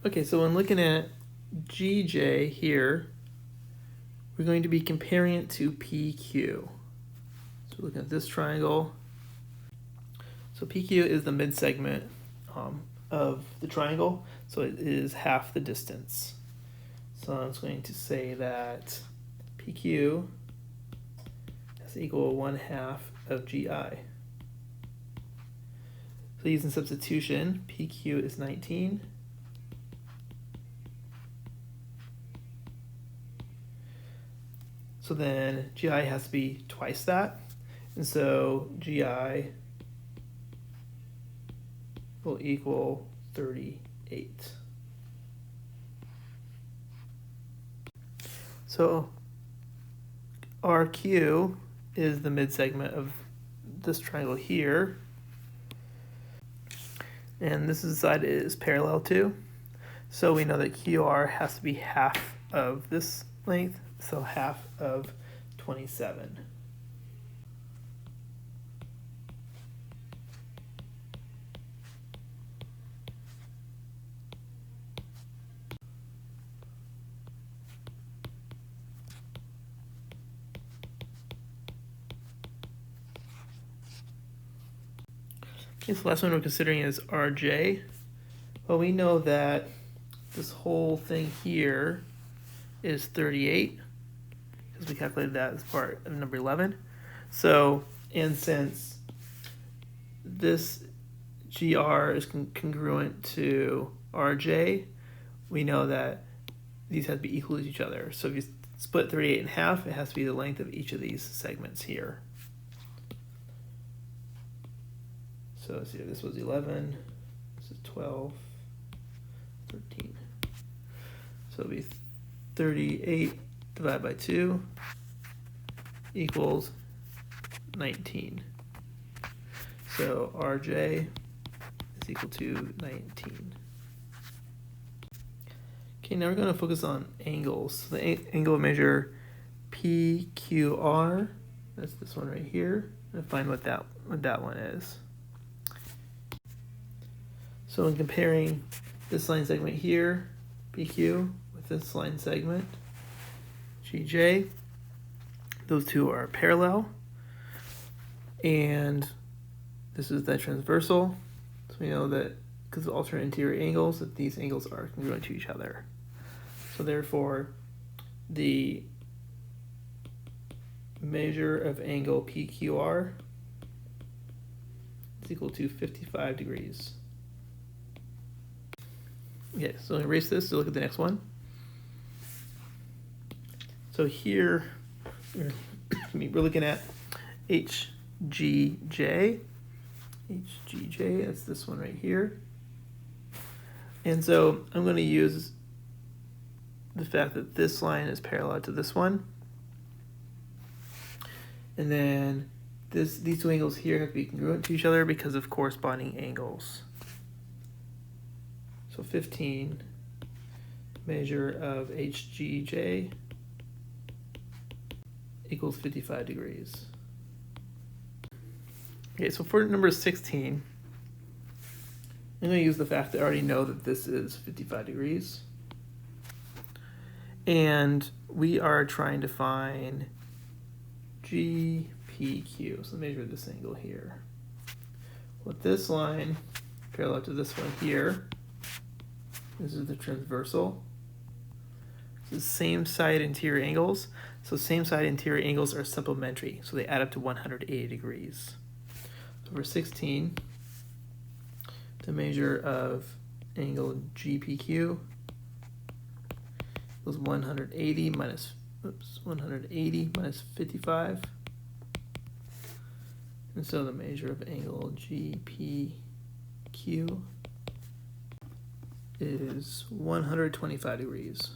Okay, so when looking at GJ here, we're going to be comparing it to PQ. So we're looking at this triangle. So PQ is the mid-segment of the triangle, so it is half the distance. So I'm just going to say that PQ has to equal 1/2 of GI. So using substitution, PQ is 19. So then GI has to be twice that. And so GI will equal 38. So RQ is the mid-segment of this triangle here. And this side is parallel to. So we know that QR has to be half of this length, so half of 27. Okay, so the last one we're considering is RJ. Well, we know that this whole thing here is 38, because we calculated that as part of number 11. So, and since this GR is congruent to RJ, we know that these have to be equal to each other. So if you split 38 in half, it has to be the length of each of these segments here. So let's see, this was 11, this is 12, 13. So it'll be 38 divided by 2 equals 19. So RJ is equal to 19. Okay, now we're going to focus on angles. So the angle measure PQR, that's this one right here, and find what that one is. So in comparing this line segment here, PQ, with this line segment, GJ, those two are parallel, and this is the transversal. So we know that because of alternate interior angles, that these angles are congruent to each other. So therefore, the measure of angle PQR is equal to 55 degrees. Okay, so erase this to look at the next one. So here, we're looking at HGJ. HGJ, that's this one right here. And so I'm going to use the fact that this line is parallel to this one. And then these two angles here have to be congruent to each other because of corresponding angles. So 15, measure of HGJ equals 55 degrees. Okay, so for number 16, I'm going to use the fact that I already know that this is 55 degrees. And we are trying to find GPQ. So measure this angle here. With this line parallel to this one here, this is the transversal. This is same side interior angles. So same side interior angles are supplementary, so they add up to 180 degrees. So for 16, the measure of angle GPQ was 180 minus 55. And so the measure of angle GPQ is 125 degrees.